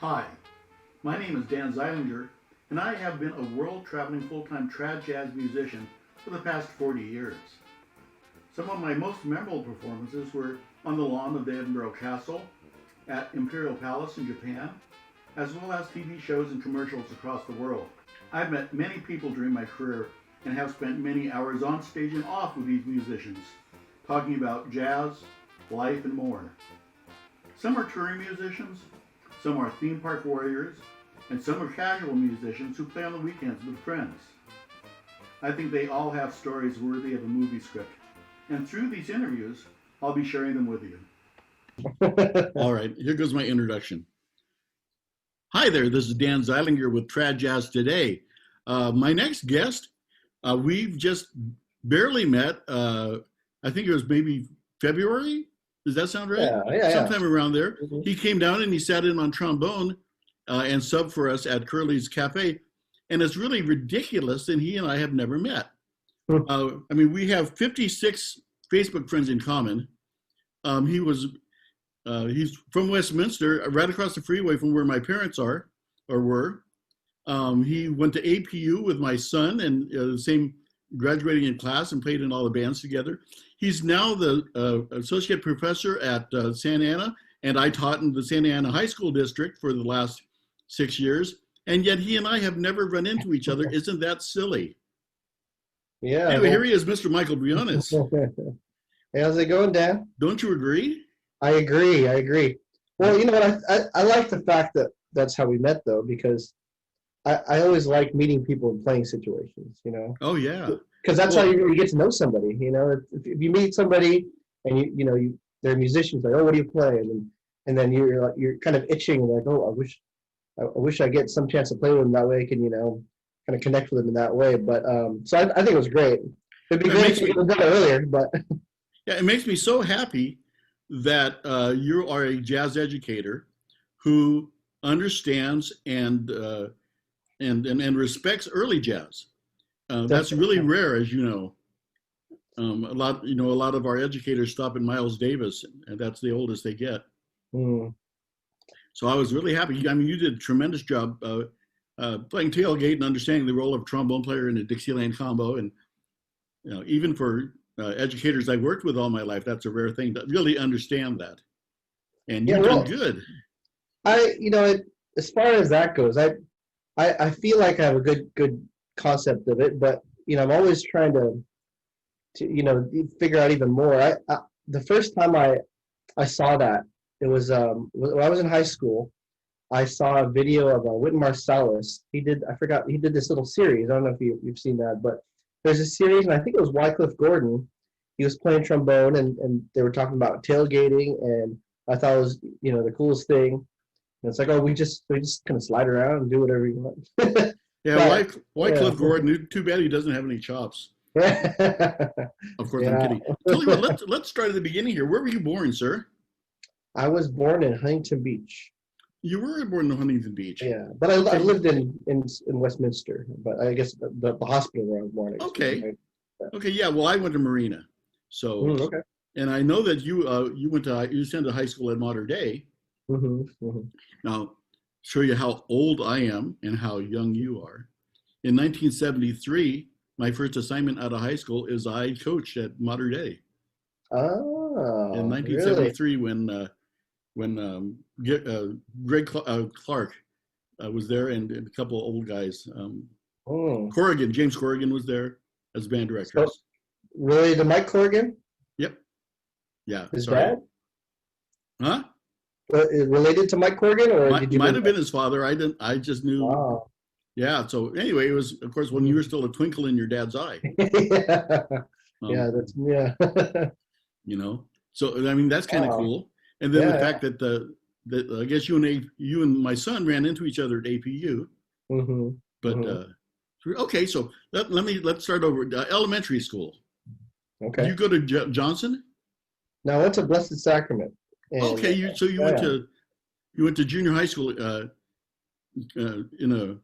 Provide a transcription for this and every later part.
Hi, my name is Dan Zeilinger, and I have been a world-traveling full-time trad jazz musician for the past 40 years. Some of my most memorable performances were on the lawn of the Edinburgh Castle, at Imperial Palace in Japan, as well as TV shows and commercials across the world. I've met many people during my career and have spent many hours on stage and off with these musicians, talking about jazz, life, and more. Some are touring musicians, some are theme park warriors, and some are casual musicians who play on the weekends with friends. I think they all have stories worthy of a movie script, and through these interviews, I'll be sharing them with you. All right, here goes my introduction. Hi there, this is Dan Zeilinger with Trad Jazz Today. My next guest, we've just barely met. I think it was maybe February. Does that sound right? Yeah. Sometime around there. Mm-hmm. He came down and he sat in on trombone and subbed for us at Curly's Cafe. And it's really ridiculous that he and I have never met. We have 56 Facebook friends in common. He's from Westminster, right across the freeway from where my parents are or were. He went to APU with my son and the same graduating in class and played in all the bands together. He's now the associate professor at Santa Ana, and I taught in the Santa Ana High School District for the last 6 years, and yet he and I have never run into each other. Isn't that silly? Yeah. Anyway, here he is, Mr. Michael Briones. Hey, how's it going, Dan? Don't you agree? I agree. Well, you know what? I like the fact that that's how we met, though, because I always like meeting people in playing situations, you know? Oh, yeah. Because that's how you get to know somebody, you know? If you meet somebody and they're musicians, like, oh, what do you play? And then you're kind of itching, like, oh, I wish I get some chance to play with them that way. I can, kind of connect with them in that way. But so I think it was great. It'd be great if you could have done it earlier, but yeah, it makes me so happy that you are a jazz educator who understands and respects early jazz. That's really rare, as you know. A lot of our educators stop at Miles Davis, and that's the oldest they get. Mm. So I was really happy. I mean, you did a tremendous job playing tailgate and understanding the role of a trombone player in a Dixieland combo, and even for educators I worked with all my life, that's a rare thing to really understand that. And you've done good. As far as that goes, I feel like I have a good concept of it, but I'm always trying to figure out even more. The first time I saw that, it was when I was in high school. I saw a video of Wynton Marsalis. He did this little series. I don't know if you've seen that, but there's a series, and I think it was Wycliffe Gordon. He was playing trombone, and they were talking about tailgating, and I thought it was the coolest thing. And it's like, oh, we just kind of slide around and do whatever you want. Yeah, Wycliffe Gordon. Too bad he doesn't have any chops. Of course, I'm kidding. Tell you what, let's start at the beginning here. Where were you born, sir? I was born in Huntington Beach. You were born in Huntington Beach. Yeah, but I lived in Westminster. But I guess the hospital where I was born. Okay. Right? Okay. Yeah. Well, I went to Marina. So. Okay. And I know that you sent to high school at Mater Dei. Mm-hmm. Mm-hmm. Now, show you how old I am and how young you are. In 1973, my first assignment out of high school is I coached at Mater Dei. Oh. In 1973, really? when Greg Clark was there and a couple of old guys. James Corrigan was there as band director. So, really, the Mike Corrigan? Yep. Yeah. His dad? Huh? Related to Mike Corrigan, or might have been his father. I just knew. Wow. Yeah. So anyway, it was, of course, when you were still a twinkle in your dad's eye. Yeah. So I mean that's kind of cool. And then the fact that I guess you and my son ran into each other at APU. Mm-hmm. But okay, so let's start over. Elementary school. Okay. Did you go to Johnson? No, I went to Blessed Sacrament. And, okay, you went to junior high school K through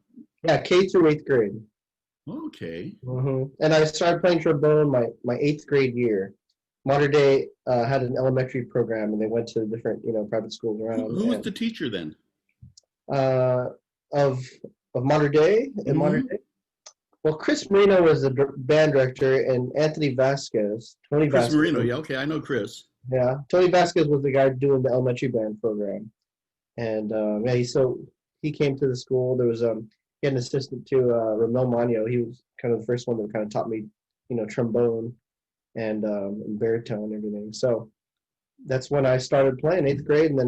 8th grade. Okay. Mm-hmm. And I started playing trombone my 8th grade year. Mater Dei had an elementary program, and they went to different private schools around. Who was the teacher then? of modern day in modern Hmm. day. Well, Chris Marino was the band director, and Anthony Vasquez, Tony Chris Vasquez. Marino. Yeah, okay, I know Chris. Yeah, Tony Vasquez was the guy doing the elementary band program, and yeah, he came to the school. There was he had an assistant too, Ramel Magno. He was kind of the first one that kind of taught me, trombone and baritone and everything. So that's when I started playing eighth grade, and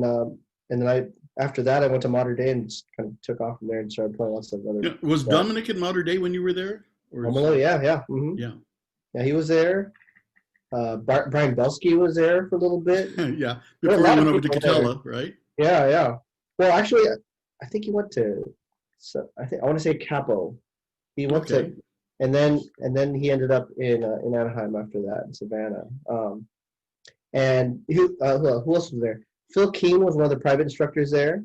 then I after that I went to modern day and just kind of took off from there and started playing lots of other Yeah, was stuff. Dominic in Mater Day when you were there? Or is Romolo, yeah, yeah, yeah, yeah, he was there. Brian Belsky was there for a little bit. yeah. There were a Before he lot went of over to people there. Catella, right? Yeah, yeah. Well, actually, I think he went to. So I want to say Capo. He went to, Okay, and then he ended up in Anaheim after that in Savannah. And who else was there? Phil Keane was one of the private instructors there.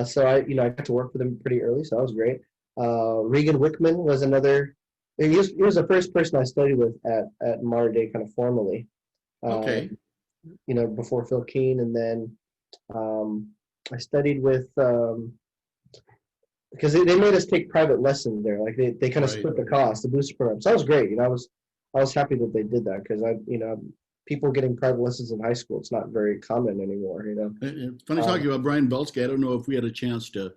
So I got to work with him pretty early, so that was great. Regan Wickman was another. He was the first person I studied with at Mater Day kind of formally. okay. Um, before Phil Keane, and then um, I studied with because they made us take private lessons there. Like they kind of Right. split the cost, the booster program. So that was great. I was happy that they did that because people getting private lessons in high school, it's not very common anymore. Funny talking Um, about Brian Belsky. I don't know if we had a chance to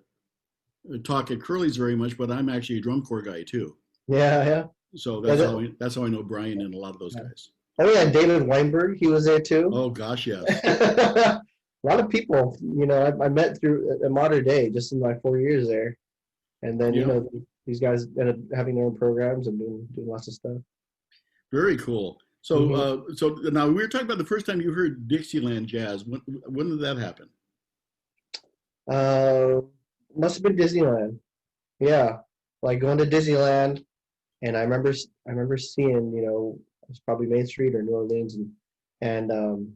talk at Curly's very much, but I'm actually a drum corps guy too. yeah, yeah, So yeah, that's how I know Brian and a lot of those yeah. guys. Oh yeah, David Weinberg, he was there too. Oh gosh, yes. A lot of people, I met through a modern day just in my 4 years there, and then Yeah, these guys ended up having their own programs and doing lots of stuff. very cool. So Hmm. so now we were talking about the first time you heard Dixieland jazz. When did that happen? Uh, Must have been Disneyland. Yeah, like going to Disneyland, and I remember seeing, it was probably Main Street or New Orleans, and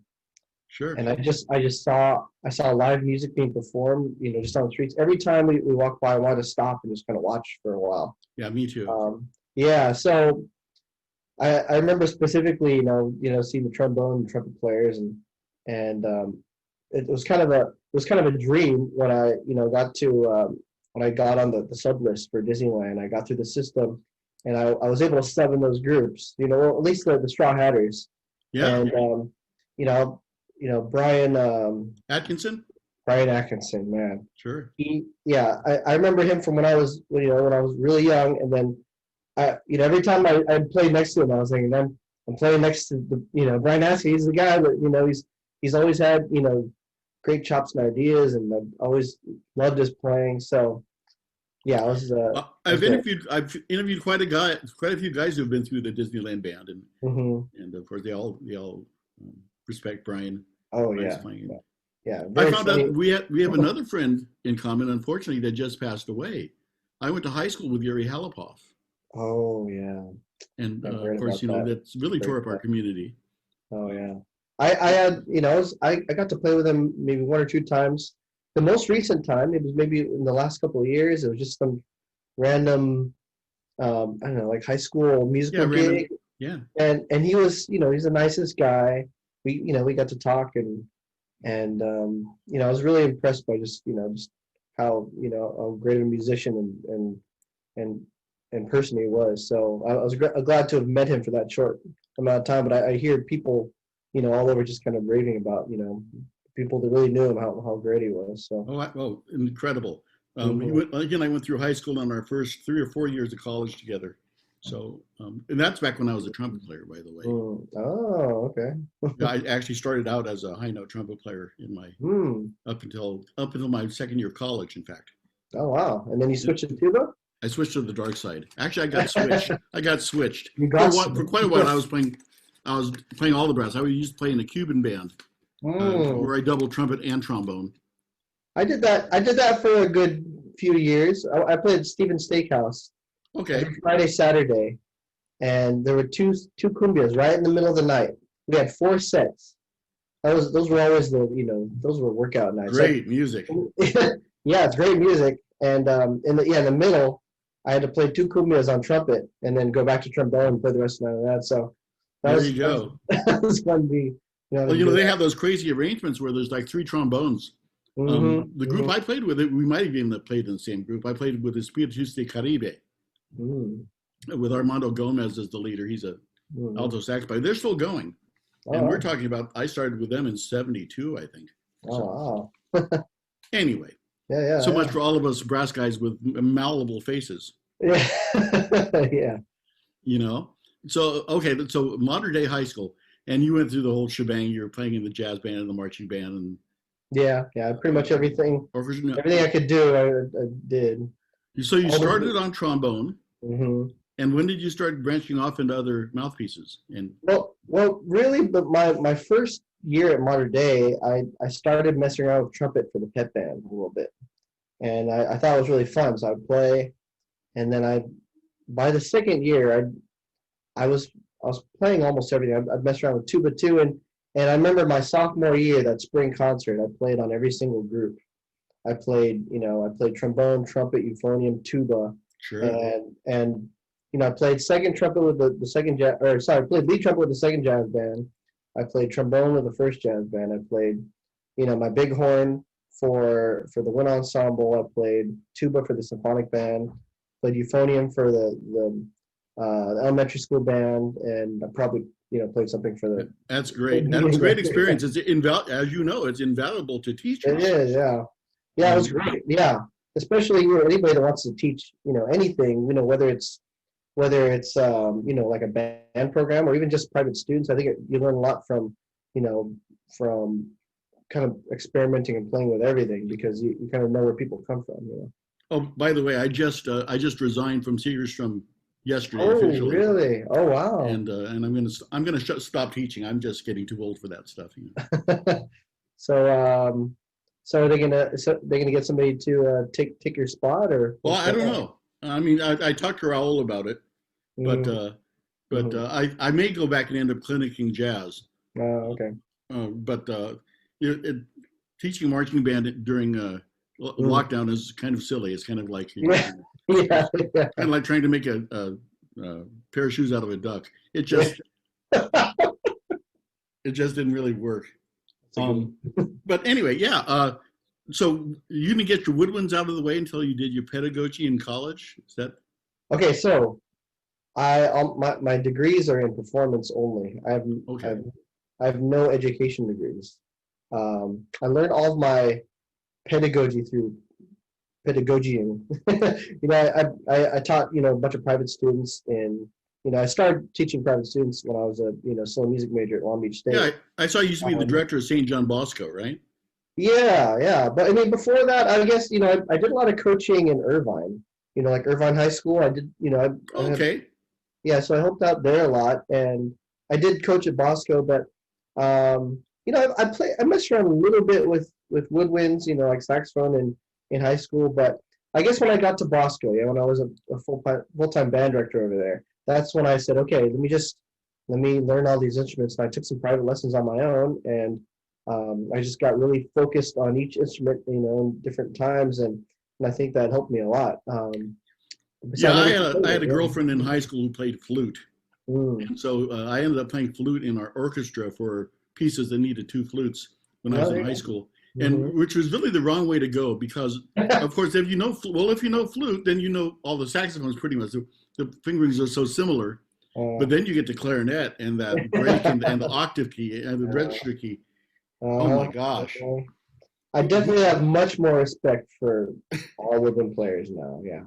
Sure. and I saw live music being performed, just on the streets. Every time we walked by, I wanted to stop and just kind of watch for a while. Yeah, me too. Yeah, so I remember specifically, seeing the trombone and trumpet players, and it was kind of a dream when I got to when I got on the sub list for Disneyland. I got through the system, and I was able to sub in those groups. Well, at least the Straw Hatters, Yeah, and you know Brian Atkinson. Brian Atkinson, man. Sure. I remember him from when I was really young, and then every time I played next to him, I was thinking, I'm playing next to Brian Askew. He's the guy that he's always had great chops and ideas, and I've always loved his playing. So yeah, it was great. I've interviewed quite a few guys who have been through the Disneyland band, Hmm. and of course they all respect Brian. Oh Brian's yeah, playing. yeah, yeah. I Very found out funny. we have another friend in common. Unfortunately, that just passed away. I went to high school with Yuri Halapoff, Oh yeah, and I've of heard course, about that. that's really Very tore up our sad. community. Oh yeah. I had, I got to play with him maybe one or two times. The most recent time, it was maybe in the last couple of years. It was just some random, I don't know, like high school Yeah, musical random. gig, Yeah, and he was, he's the nicest guy. We got to talk, and I was really impressed by just how how great a musician and and person he was. So I was glad to have met him for that short amount of time. But I hear people, all over just kind of raving about, people that really knew him, how great he was. So. oh, incredible. He Hmm. went, again, I went through high school on our first 3 or 4 years of college together. So, and that's back when I was a trumpet player, by the way. Mm. Oh, okay. Yeah, I actually started out as a high note trumpet player in my Hmm. up until my second year of college. In fact, Oh, wow. And then you switched to tuba? I switched to the dark side. Actually, I got switched. I got switched You for got what for quite a while. I was playing. I was playing all the brass. I was used to play in a Cuban band Mm. where I double trumpet and trombone. I did that. I did that for a good few years. I played Stephen Steakhouse Okay. every Friday, Saturday, and there were two cumbias right in the middle of the night. We had four sets. Those were always those were workout nights. Great music. Yeah, it's great music. And in the middle, I had to play two cumbias on trumpet and then go back to trombone and play the rest of the night of that. So that There was you go. that was fun to be to Well, do they that. have those crazy arrangements where there's like three trombones The group I played with, we might have even played in the same group. I played with Espíritus de Caribe with Armando Gomez as the leader. He's a alto sax player. They're still going. And we're talking about, I started with them in 72, I think. Oh, wow. Anyway. Yeah. So much for all of us brass guys with malleable faces. Yeah. Yeah. You know? So, okay, so modern day high school. And you went through the whole shebang. You were playing in the jazz band and the marching band. And yeah, pretty much everything I could do, I did. So you started on trombone. Mm-hmm. And when did you start branching off into other mouthpieces? And well, really, but my first year at Modern Day, I started messing around with trumpet for the pep band a little bit, and I thought it was really fun. So I'd play, and then by the second year, I was playing almost everything. I'd mess around with tuba too, and I remember my sophomore year, that spring concert, I played on every single group. I played trombone, trumpet, euphonium, tuba, sure. and I played second trumpet with the second jazz, I played lead trumpet with the second jazz band. I played trombone with the first jazz band. I played, my bighorn for the wind ensemble. I played tuba for the symphonic band. Played euphonium for the elementary school band, and I probably played something for the. That's great. That's a great experience. It's as you know, it's invaluable to teachers. It is, yeah. Yeah, it was great. Yeah, especially anybody that wants to teach, anything, whether it's like a band program or even just private students. I think you learn a lot from kind of experimenting and playing with everything, because you kind of know where people come from. Oh, by the way, I just resigned from Segerstrom yesterday. Oh, officially. Really? Oh, wow. And I'm gonna stop teaching. I'm just getting too old for that stuff. So are they gonna get somebody to take your spot, or? Well, I don't know. I mean, I talked to Raul about it, but I may go back and end up clinicking jazz. Oh, okay. But teaching marching band during lockdown is kind of silly. It's kind of like yeah. kind of like trying to make a pair of shoes out of a duck. It just didn't really work. But anyway, yeah. So you didn't get your woodwinds out of the way until you did your pedagogy in college? Is that okay? So my degrees are in performance only. I have no education degrees. I learned all of my pedagogy through pedagogying. I taught a bunch of private students, and I started teaching private students when I was a still a music major at Long Beach State. Yeah, I saw you used to be the director of St. John Bosco, right? Yeah. But I mean, before that, I guess I did a lot of coaching in Irvine. Like Irvine High School. I did. Okay. Yeah, so I helped out there a lot, and I did coach at Bosco, but I messed around a little bit with woodwinds, like saxophone in high school, but I guess when I got to Bosco, when I was a full-time band director over there, that's when I said, okay, let me learn all these instruments. And I took some private lessons on my own, and I just got really focused on each instrument, in different times, and I think that helped me a lot. I had a girlfriend in high school who played flute. And so I ended up playing flute in our orchestra for pieces that needed two flutes when I was in high school. And which was really the wrong way to go, because of course, if you know flute, then you know all the saxophones pretty much. The fingerings are so similar, but then you get to clarinet and that break and the octave key and the register key. Oh my gosh. I definitely have much more respect for all woodwind players now. Yeah.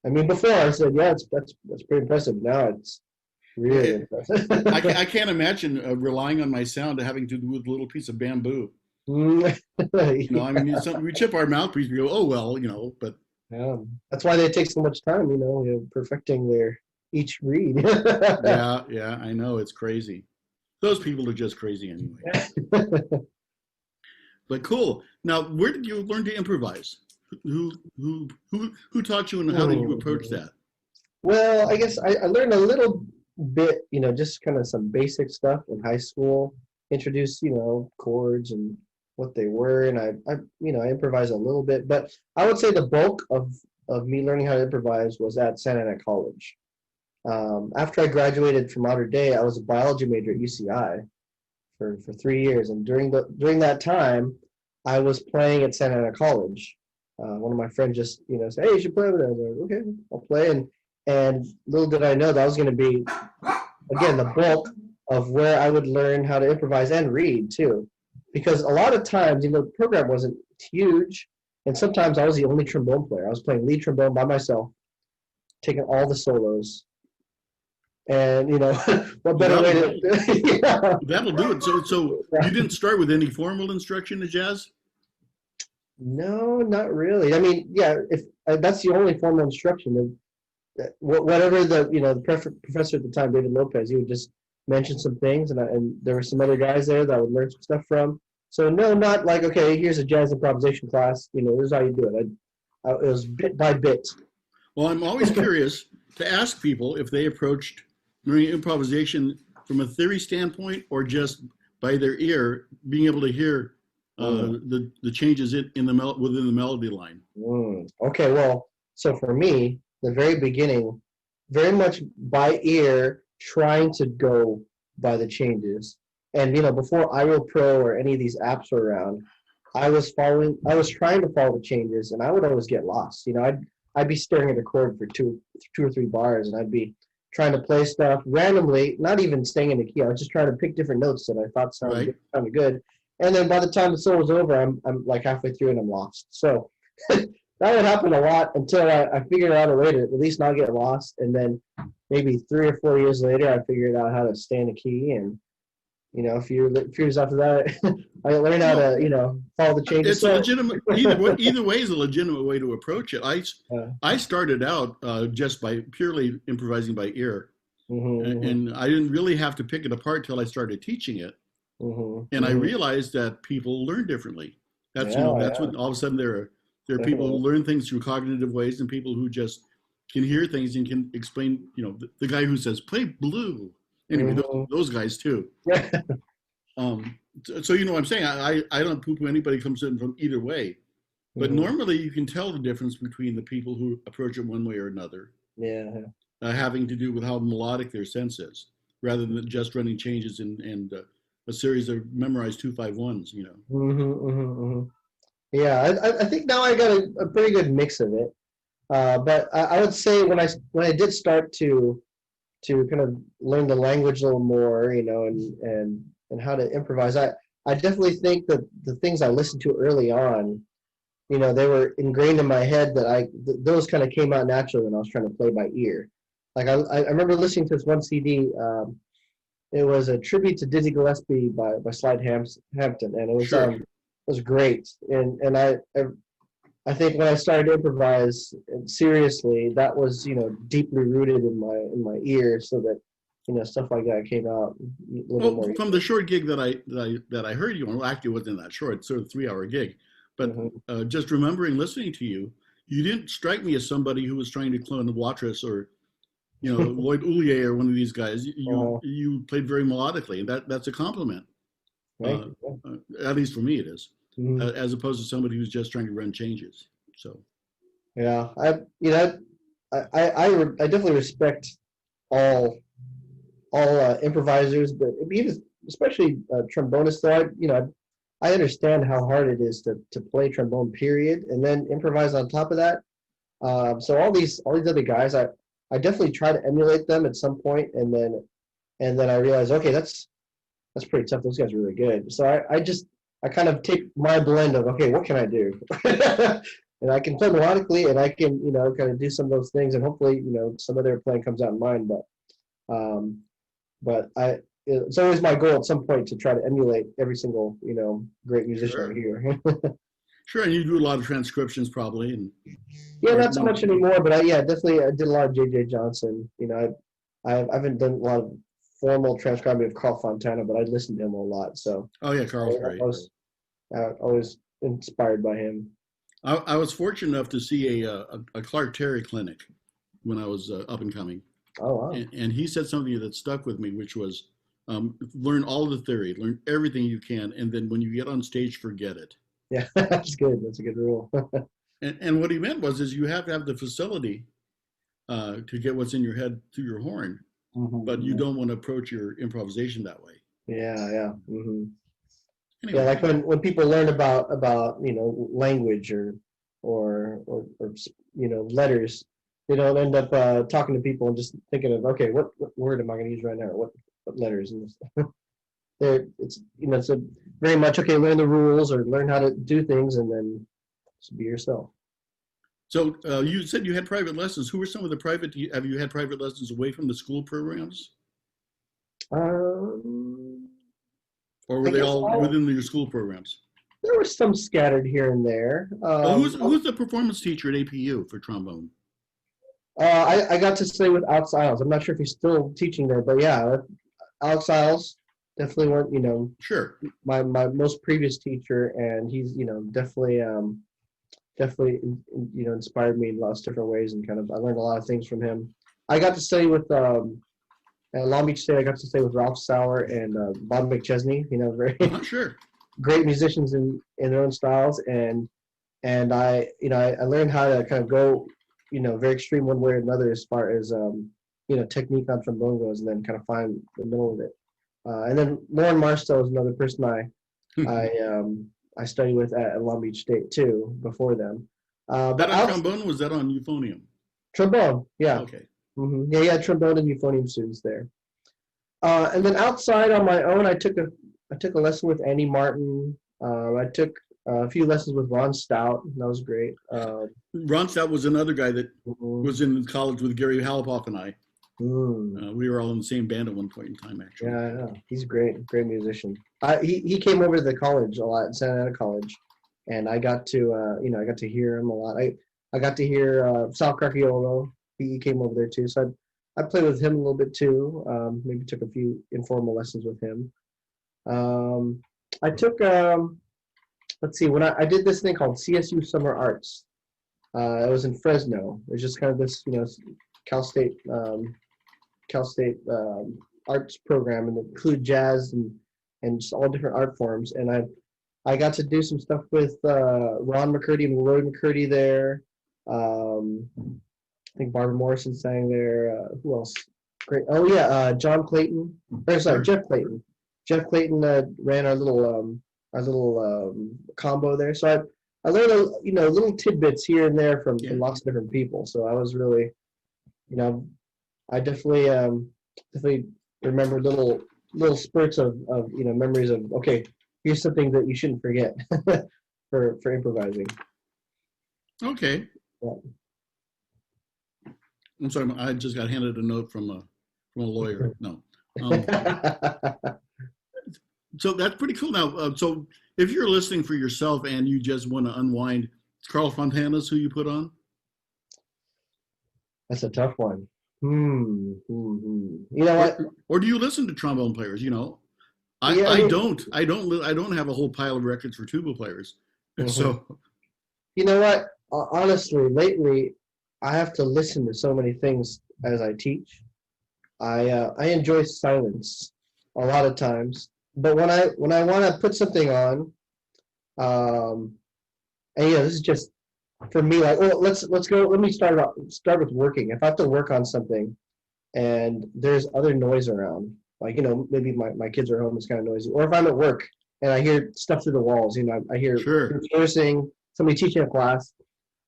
I mean, before I said, yeah, that's pretty impressive. Now it's really impressive. I can't imagine relying on my sound to having to do with a little piece of bamboo. Yeah. I mean, we chip our mouthpiece, we go, oh well, but yeah, that's why they take so much time, perfecting their each reed. yeah, I know, it's crazy. Those people are just crazy anyway. But cool. Now, where did you learn to improvise? Who taught you, and how did you approach that? Well, I guess I learned a little bit, just kind of some basic stuff in high school. Introduced, chords and what they were, and I improvised a little bit. But I would say the bulk of me learning how to improvise was at Santa Ana College. After I graduated from Modern Day, I was a biology major at UCI for 3 years, and during that time, I was playing at Santa Ana College. One of my friends just, said, "Hey, you should play with us." I was like, "Okay, I'll play." And little did I know that was going to be, again, the bulk of where I would learn how to improvise and read too, because a lot of times, the program wasn't huge, and sometimes I was the only trombone player. I was playing lead trombone by myself, taking all the solos, and what Well, better way to, yeah. that'll do it. So you didn't start with any formal instruction in jazz? No, not really. I mean, yeah, if that's the only formal instruction. Whatever the professor at the time, David Lopez, he would just mention some things, and there were some other guys there that I would learn some stuff from. So no, not like, okay, here's a jazz improvisation class. This is how you do it. It was bit by bit. Well, I'm always curious to ask people if they approached learning improvisation from a theory standpoint or just by their ear, being able to hear the changes within the melody line. Okay, well, so for me, the very beginning, very much by ear, trying to go by the changes. And before iReal Pro or any of these apps were around, I was trying to follow the changes, and I would always get lost. I'd be staring at a chord for two or three bars, and I'd be trying to play stuff randomly, not even staying in the key. I was just trying to pick different notes that I thought sounded good. And then by the time the solo's over, I'm like halfway through and I'm lost. So that would happen a lot until I figured out a way to at least not get lost. And then maybe 3 or 4 years later, I figured out how to stay in the key. And a few years after that, I learned how to follow the changes. It's a legitimate either way is a legitimate way to approach it. I started out just by purely improvising by ear, and I didn't really have to pick it apart till I started teaching it. And I realized that people learn differently. That's when all of a sudden there are people who learn things through cognitive ways, and people who just can hear things and can explain. The guy who says play blue. Anyway, those guys too. So what I'm saying. I don't poo-poo anybody who comes in from either way, but normally you can tell the difference between the people who approach it one way or another. Having to do with how melodic their sense is, rather than just running changes and a series of memorized 2-5-1s. Yeah, I think now I got a pretty good mix of it. But I would say when I did start to kind of learn the language a little more, and how to improvise, I definitely think that the things I listened to early on, they were ingrained in my head that those kind of came out naturally when I was trying to play by ear. Like I remember listening to this one CD. It was a tribute to Dizzy Gillespie by Slide Hampton, and it was great. And I think when I started to improvise seriously, that was deeply rooted in my ear, so that stuff like that came out a little more. From the short gig that I heard you on, well, actually it wasn't that short, it's sort of a 3-hour gig, but just remembering listening to you, you didn't strike me as somebody who was trying to clone Watrous or Lloyd Ullier or one of these guys. You played very melodically, and that's a compliment. At least for me, it is, as opposed to somebody who's just trying to run changes. So, yeah, I definitely respect all improvisers, but even especially trombonists. Though I understand how hard it is to play trombone, period, and then improvise on top of that. So all these other guys, I definitely try to emulate them at some point, and then I realize, okay, that's pretty tough. Those guys are really good. So I kind of take my blend of, okay, what can I do? And I can play melodically, and I can kind of do some of those things, and hopefully some of their playing comes out in mine. But it's always my goal at some point to try to emulate every single great musician I hear. Sure, and you do a lot of transcriptions probably, and not so much anymore. But definitely I did a lot of J.J. Johnson. I haven't done a lot of formal transcribing of Carl Fontana, but I listened to him a lot. So Carl's great. I was always inspired by him. I was fortunate enough to see a Clark Terry clinic when I was up and coming. Oh wow! And he said something that stuck with me, which was learn all the theory, learn everything you can, and then when you get on stage, forget it. Yeah, that's good. That's a good rule. and what he meant is you have to have the facility to get what's in your head through your horn, but you don't want to approach your improvisation that way. Yeah. Yeah, Anyway, like when people learn about language or letters, they don't end up talking to people and just thinking of, okay, what word am I going to use right now? What letters? And it's a very much, okay, learn the rules or learn how to do things and then just be yourself. so you said you had private lessons. Who were some of the private? Have you had private lessons away from the school programs, Um, or were I they guess all within your school programs? there were some scattered here and there. Well, who's the performance teacher at APU for trombone? I got to stay with Alex Isles. I'm not sure if he's still teaching there, but yeah, Alex Isles definitely weren't, Sure. my most previous teacher, and he's, definitely, inspired me in lots of different ways, and kind of I learned a lot of things from him. I got to study with at Long Beach State. I got to stay with Ralph Sauer and Bob McChesney. Very Sure. great musicians in their own styles, and I learned how to kind of go, very extreme one way or another as far as technique on trombone goes, and then kind of find the middle of it. And then Lauren Marstow is another person I studied with at Long Beach State too before them. That But on trombone or was that on euphonium? trombone, yeah, Okay. yeah, trombone and euphonium students there. And then outside on my own, I took a lesson with Andy Martin. I took a few lessons with Ron Stout. That was great. Ron Stout was another guy that Mhm. was in college with Gary Halopoff and I. Mm. We were all in the same band at one point in time, actually. Yeah, I know. He's great musician. He came over to the college a lot, Santa Ana College, and I got to I got to hear him a lot. I got to hear Sal Carciolo. He came over there too, so I played with him a little bit too. Maybe took a few informal lessons with him. I took let's see, when I did this thing called CSU Summer Arts. I was in Fresno. It was just kind of this Cal State Cal State arts program, and it included jazz and just all different art forms. And I got to do some stuff with Ron McCurdy and Roy McCurdy there. I think Barbara Morrison sang there. Who else? Great. Oh yeah, John Clayton. Or sorry, Sure. Jeff Clayton. Jeff Clayton ran our little combo there. So I learned little tidbits here and there from lots of different people. So I was really, I definitely remember little spurts of memories of, okay, here's something that you shouldn't forget for improvising. Okay. Yeah. I'm sorry, I just got handed a note from a lawyer. No. Um, so that's pretty cool. Now, so if you're listening for yourself and you just want to unwind, Carl Fontana's who you put on? That's a tough one. You know what? Or do you listen to trombone players? Yeah, I don't have a whole pile of records for tuba players. Mhm. So You know what? Honestly, lately, I have to listen to so many things as I teach. I enjoy silence a lot of times, but when I want to put something on, um, and this is just for me. Like, well, let's go. Let me start with working. If I have to work on something, and there's other noise around, like maybe my kids are home, it's kind of noisy, or if I'm at work and I hear stuff through the walls, I hear sure. nursing, somebody teaching a class.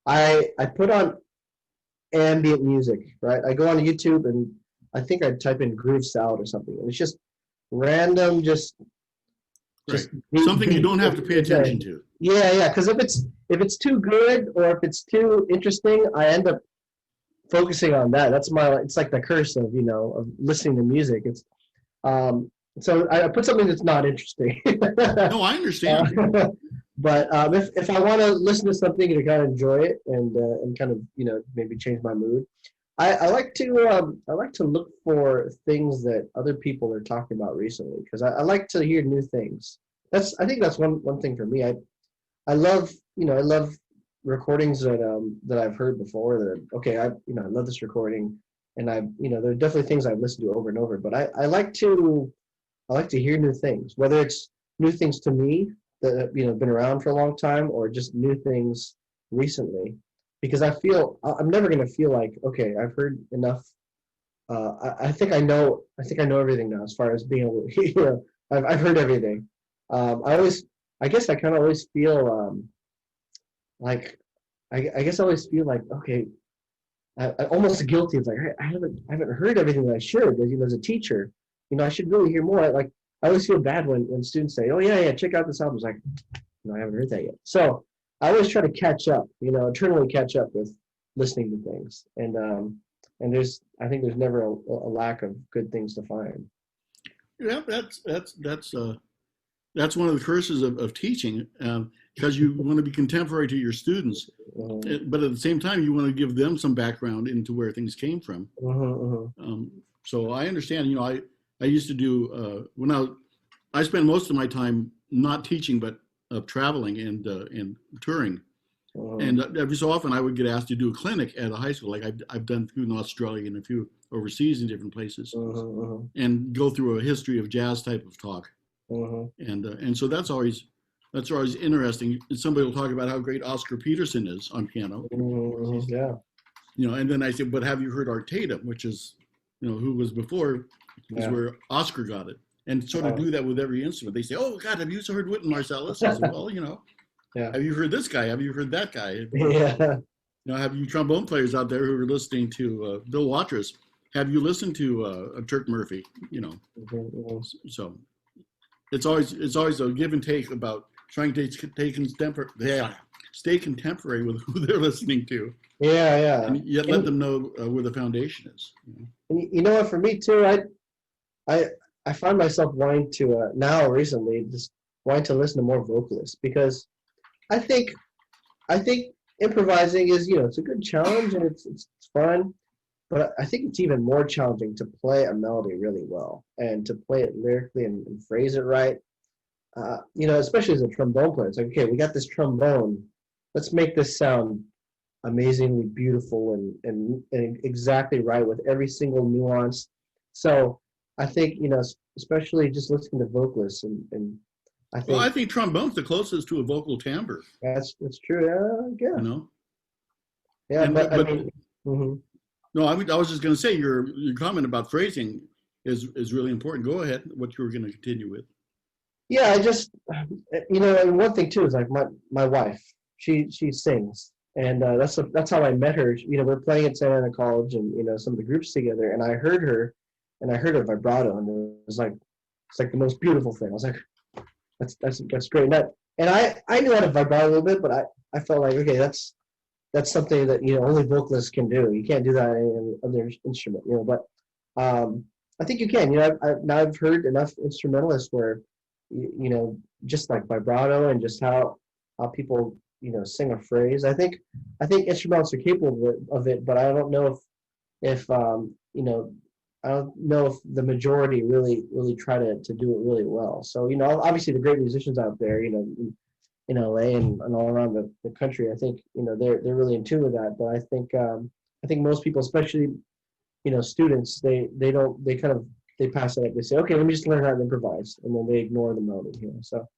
I put on ambient music, right? I go on YouTube and I think I type in groove salad or something, and it's just random, just Right. Something you don't have to pay attention to. Yeah. Because if it's too good or if it's too interesting, I end up focusing on that. It's like the curse of of listening to music. It's so I put something that's not interesting. No, I understand. But if I want to listen to something and kind of enjoy it and kind of maybe change my mood, I like to look for things that other people are talking about recently, because I like to hear new things. I think that's one thing for me. I love recordings that I've heard before, that okay, I love this recording, and there are definitely things I've listened to over and over, but I like to hear new things, whether it's new things to me that have been around for a long time, or just new things recently, because I'm never going to feel like, okay, I've heard enough. I think I know everything now, as far as being able to I've heard everything. I guess I kind of always feel like, I guess I always feel like, okay, I almost guilty. It's like I haven't heard everything that I should. As a teacher, I should really hear more. I always feel bad when students say, "Oh yeah, check out this album." It's like, no, I haven't heard that yet. So I always try to catch up. Internally catch up with listening to things. And I think there's never a lack of good things to find. Yeah, that's one of the curses of teaching, because you want to be contemporary to your students, but at the same time you want to give them some background into where things came from. So I understand. I used to do I spent most of my time not teaching but traveling and touring. And every so often I would get asked to do a clinic at a high school, like I've done through in Australia and a few overseas in different places, and go through a history of jazz type of talk. And so that's always interesting. Somebody will talk about how great Oscar Peterson is on piano. Yeah. And then I said, but have you heard Art Tatum, which is, who was before, is where Oscar got it. And sort of do that with every instrument. They say, oh God, have you heard Wynton Marsalis? I said, well, have you heard this guy? Have you heard that guy? Yeah. Have you trombone players out there who are listening to Bill Watrous? Have you listened to Turk Murphy? So it's always a give and take about trying to stay contemporary with who they're listening to. Yeah. And yet let them know where the foundation is. You know what? For me too, I find myself wanting to now recently just wanting to listen to more vocalists, because I think improvising is it's a good challenge and it's fun, but I think it's even more challenging to play a melody really well and to play it lyrically and phrase it right. Especially as a trombone player, it's like, okay, we got this trombone, let's make this sound amazingly beautiful and exactly right with every single nuance. So I think especially just listening to vocalists and I think trombone's the closest to a vocal timbre. That's true. Yeah. Yeah, but I mean, no, I was just going to say your comment about phrasing is really important. Go ahead. What you were going to continue with? Yeah, I just and one thing too is like my wife, she sings, and that's how I met her. We're playing at Santa Ana College and some of the groups together, and I heard her vibrato, and it's like the most beautiful thing. I was like, that's great. And I knew how to vibrato a little bit, but I felt like, okay, that's something that only vocalists can do. You can't do that in any other instrument, but I think you can. I've heard enough instrumentalists where just like vibrato and just how people sing a phrase. I think instrumentalists are capable of it, but I don't know if I don't know if the majority really try to do it really well. So obviously the great musicians out there, in LA and all around the country, I think they're really in tune with that. But I think most people, especially students, they pass it up. They say, okay, let me just learn how to improvise, and then they ignore the melody. So.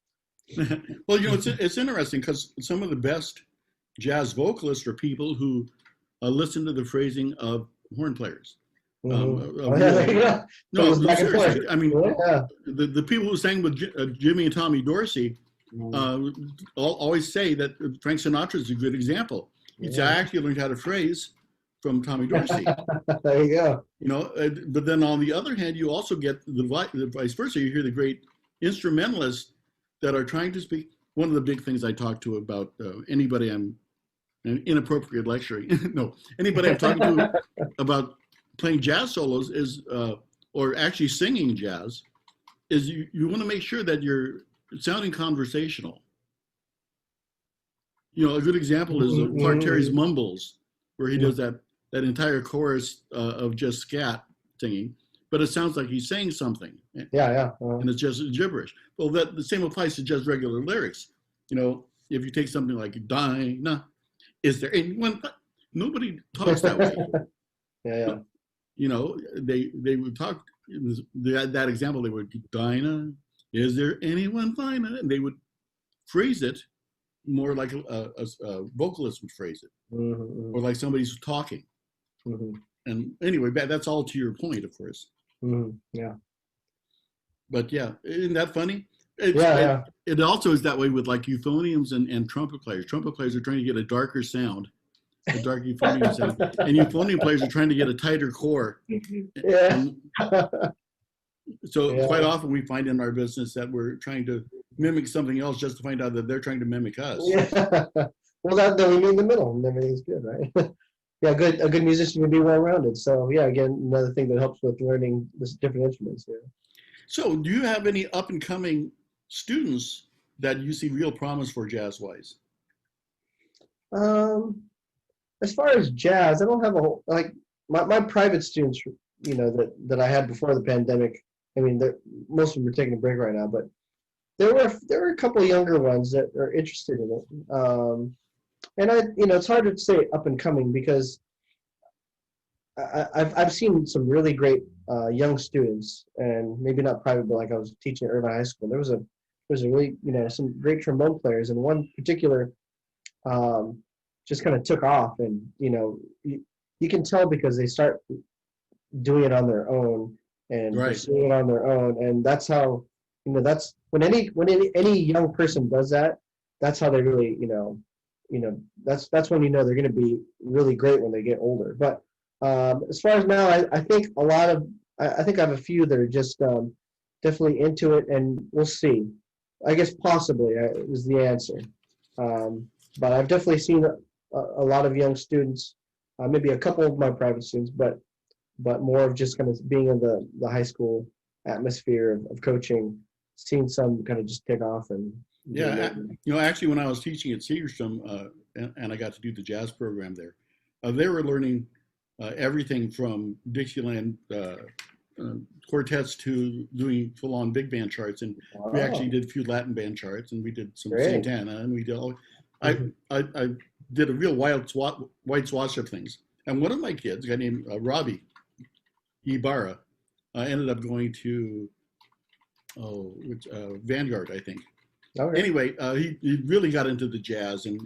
Well, it's interesting because some of the best jazz vocalists are people who listen to the phrasing of horn players. Yeah. No, seriously. I mean, the people who sang with Jimmy and Tommy Dorsey always say that Frank Sinatra is a good example. I actually learned how to phrase from Tommy Dorsey. There you go. But then on the other hand, you also get the vice versa. You hear the great instrumentalists that are trying to speak. One of the big things I talk to about anybody I'm inappropriate lecturing. No, anybody I'm talking to about playing jazz solos is, or actually singing jazz, is you want to make sure that you're sounding conversational. A good example is Clark Terry's Mumbles, where he does that entire chorus of just scat singing, but it sounds like he's saying something. Yeah. And it's just gibberish. Well, the same applies to just regular lyrics. If you take something like Dinah, is there anyone? Nobody talks that way. Yeah. They would talk, that example, they would, Dinah, is there anyone finer? And they would phrase it more like a vocalist would phrase it, or like somebody's talking. And anyway, that's all to your point, of course. Yeah. But yeah, isn't that funny? It's Yeah, it, yeah. it also is that way with like euphoniums and trumpet players. Trumpet players are trying to get a darker sound, a dark euphonium sound, and euphonium players are trying to get a tighter core. Yeah. And so quite Yeah. often we find in our business that we're trying to mimic something else just to find out that they're trying to mimic us. Yeah. Well, then we meet in the middle, and everything's good, right? Yeah, a good musician would be well-rounded. So yeah, again, another thing that helps with learning this different instruments. Yeah. So do you have any up and coming students that you see real promise for jazz wise? Um, as far as jazz, I don't have a whole like my private students, that I had before the pandemic. I mean, most of them are taking a break right now, but there were a couple of younger ones that are interested in it. And it's hard to say up and coming because I've seen some really great young students, and maybe not private, but like I was teaching at Irvine High School. There was a really some great trombone players, and one particular just kind of took off, and you can tell because they start doing it on their own and Right. pursuing it on their own, and that's how that's when any young person does that. That's how they really that's when they're going to be really great when they get older. But as far as now, I think I think I have a few that are just definitely into it, and we'll see. I guess possibly is the answer. But I've definitely seen a lot of young students, maybe a couple of my private students, but more of just kind of being in the high school atmosphere of coaching, seeing some kind of just take off and Yeah, actually, when I was teaching at Segerstrom, and I got to do the jazz program there, they were learning everything from Dixieland quartets to doing full-on big band charts, and we actually did a few Latin band charts, and we did some Great. Santana, and we did all. I did a real white swath of things, and one of my kids, a guy named Robbie Ibarra, ended up going to Vanguard, I think. Okay. Anyway, he really got into the jazz and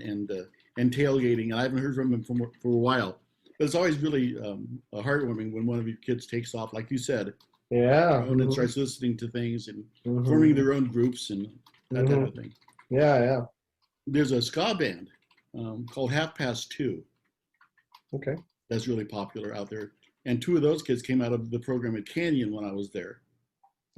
tailgating, and I haven't heard from him for a while. But it's always really heartwarming when one of your kids takes off, like you said, Yeah. and starts listening to things and forming their own groups and that type of thing. Yeah. There's a ska band called Half Past Two. Okay. That's really popular out there, and two of those kids came out of the program at Canyon when I was there.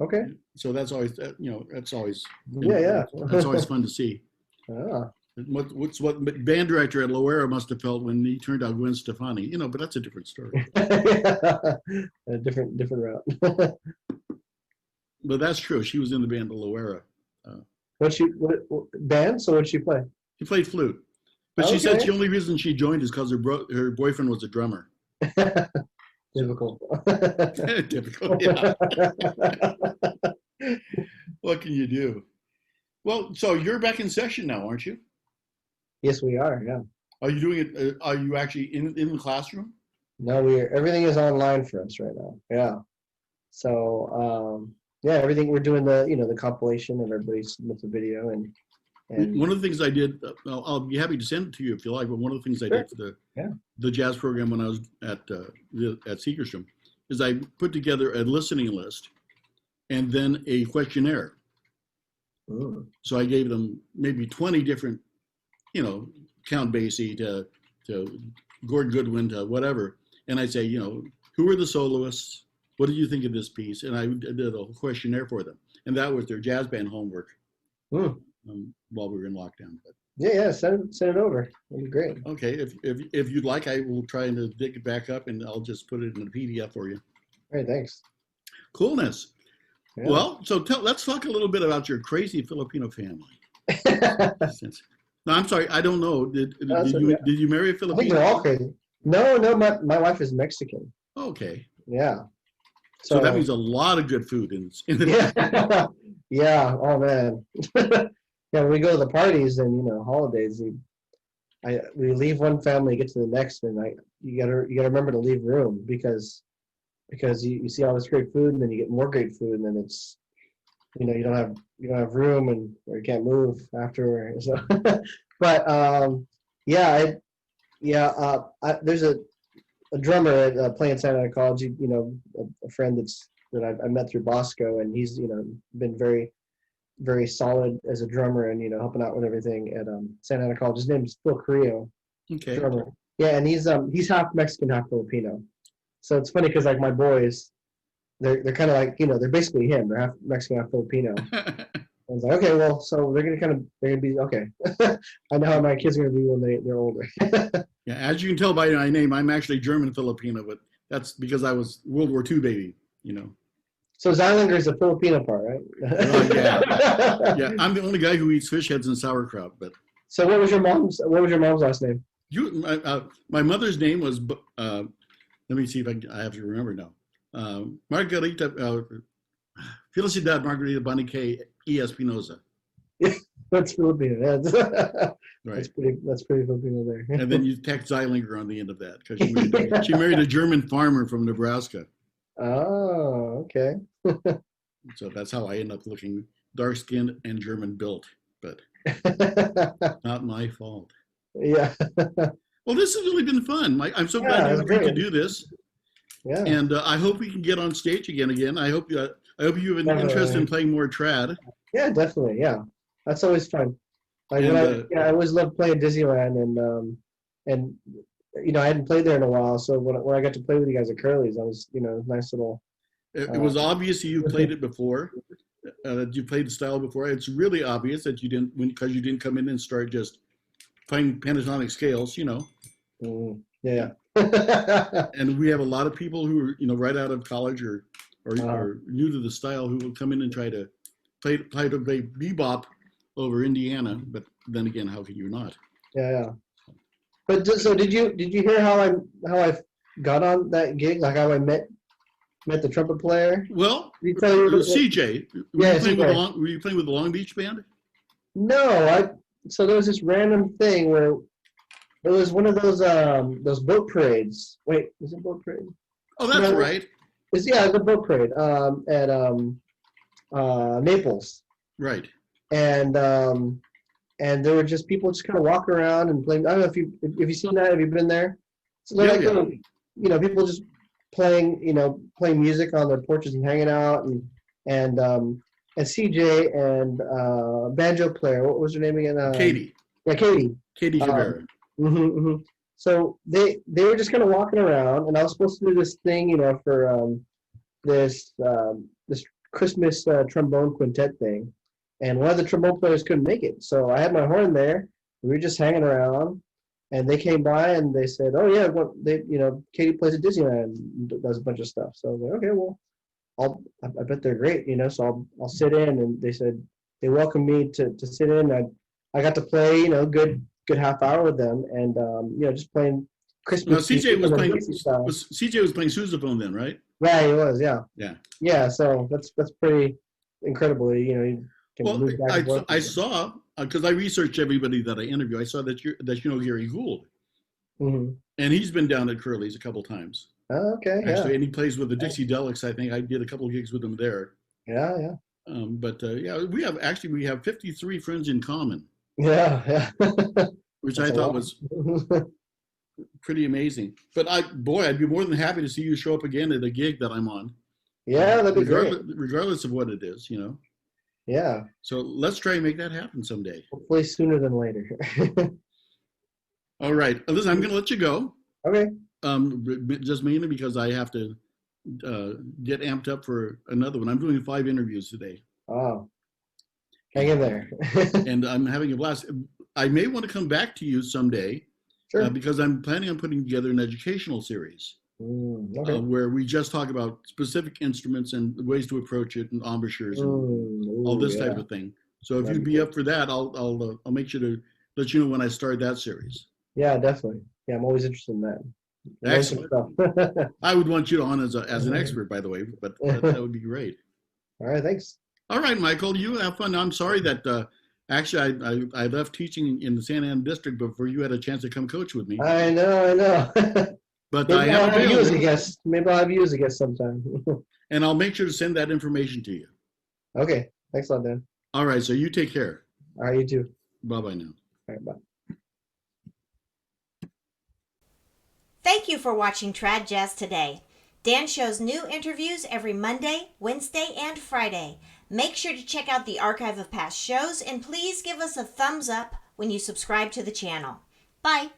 Okay. So that's always that's always Yeah. that's always fun to see. Ah. What band director at Loera must have felt when he turned out Gwen Stefani, but that's a different story. A different route. But that's true. She was in the band at Loera. What band? So what'd she play? She played flute, but she said the only reason she joined is because her boyfriend was a drummer. Typical. Typical, yeah. What can you do? Well, so you're back in session now, aren't you? Yes, we are. Yeah. Are you doing it? Are you actually in the classroom? No, everything is online for us right now. Yeah. So everything we're doing the compilation and everybody submits a video and one of the things I did, I'll be happy to send it to you if you like. But one of the things I did for the jazz program when I was at Segerstrom is I put together a listening list and then a questionnaire. Mm. So I gave them maybe 20 different, Count Basie to Gord Goodwin to whatever, and I'd say, who are the soloists? What did you think of this piece? And I did a questionnaire for them, and that was their jazz band homework. Mm. While we were in lockdown. But yeah, send it over. That'd be great. Okay, if you'd like, I will try to dig it back up, and I'll just put it in a PDF for you. All right, thanks. Coolness. Yeah. Well, so let's talk a little bit about your crazy Filipino family. No, I'm sorry, I don't know. Did you marry a Filipino? I think they're all crazy. No, my wife is Mexican. Okay. Yeah. So that means a lot of good food in yeah. Yeah. Oh man. Yeah, when we go to the parties and holidays, we leave one family, get to the next, and you gotta remember to leave room because you see all this great food, and then you get more great food, and then it's you don't have room, and or you can't move after. So, but there's a drummer at playing Santa Ana College, a friend that I met through Bosco, and he's been very very solid as a drummer and helping out with everything at Santa Ana College. His name is Phil Carrillo, Okay. drummer. Yeah, and he's half Mexican, half Filipino. So it's funny because like my boys, they're kind of like they're basically him. They're half Mexican, half Filipino. I was like, okay, well, so they're gonna be okay. I know how my kids are gonna be when they're older. Yeah, as you can tell by my name, I'm actually German Filipino, but that's because I was World War II baby. So Zeilinger is the Filipino part, right? Yeah. I'm the only guy who eats fish heads and sauerkraut. But so what was your mom's last name? My mother's name was. Let me see if I have to remember now. Margarita Felicidad Margarita Banique y Espinosa. That's Filipino. Right. That's pretty Filipino there. And then you tack Zeilinger on the end of that because she married a German farmer from Nebraska. Oh, okay. So that's how I end up looking dark-skinned and German built, but not my fault. Yeah. Well, this has really been fun. I'm so glad you agreed to do this. Yeah. And I hope we can get on stage again. I hope you have an interest in playing more trad. Yeah, definitely. Yeah, that's always fun. Like I always loved playing Disneyland, and I hadn't played there in a while. So when I got to play with you guys at Curly's, I was nice little. It was obvious you played it before, that you played the style before. It's really obvious that you didn't because you didn't come in and start just playing pentatonic scales. Yeah. And we have a lot of people who are right out of college or new to the style who will come in and try to play bebop over Indiana. But then again, how can you not? Yeah. But so did you hear how I got on that gig? Like how I met the trumpet player? Well, CJ. Were you playing with the Long Beach band? No, so there was this random thing where it was one of those boat parades. Wait, is it boat parade? Oh, that's right. It's the boat parade at Naples. Right. And there were just people just kind of walking around and playing. I don't know if you've seen that. Have you been there? So people just playing music on their porches and hanging out and CJ and banjo player. What was her name again? Katie. Yeah, Katie. Katie Rivera. So they were just kind of walking around, and I was supposed to do this thing, for this Christmas trombone quintet thing, and one of the trombone players couldn't make it, so I had my horn there. We were just hanging around, and they came by and they said, "Oh yeah, Katie plays at Disneyland, and does a bunch of stuff." So I was like, "Okay, well, I bet they're great, so I'll sit in." And they said they welcomed me to sit in. I got to play, good half hour with them, and just playing Christmas. No, CJ was playing sousaphone then, right? Yeah, he was. Yeah. Yeah. Yeah. So that's pretty incredible. Well, I saw because I researched everybody that I interview. I saw that you know Gary Gould, and he's been down at Curly's a couple times. Oh, okay. Actually, yeah. And he plays with the Dixie Deluxe. I think I did a couple of gigs with him there. Yeah. We have 53 friends in common. Yeah. Which I thought was pretty amazing. But I'd be more than happy to see you show up again at a gig that I'm on. Yeah, that'd be great. Regardless of what it is, Yeah. So let's try and make that happen someday. Hopefully sooner than later. All right. Listen, I'm going to let you go. Okay. Just mainly because I have to get amped up for another one. I'm doing 5 interviews today. Oh. Hang in there. And I'm having a blast. I may want to come back to you someday. Sure. Because I'm planning on putting together an educational series where we just talk about specific instruments and ways to approach it and embouchures and all this type of thing. So if you'd be up for that, I'll make sure to let you know when I start that series. Yeah, definitely. Yeah, I'm always interested in that. Excellent. I would want you on as an expert, by the way, but that would be great. All right, thanks. All right, Michael, you have fun. I'm sorry that actually I left teaching in the Santa Ana district before you had a chance to come coach with me. I know. But maybe I am available. Maybe I'll have you as a guest sometime. And I'll make sure to send that information to you. Okay, thanks a lot, Dan. All right, so you take care. All right, you too. Bye-bye now. All right, bye. Thank you for watching Trad Jazz Today. Dan shows new interviews every Monday, Wednesday, and Friday. Make sure to check out the archive of past shows and please give us a thumbs up when you subscribe to the channel. Bye.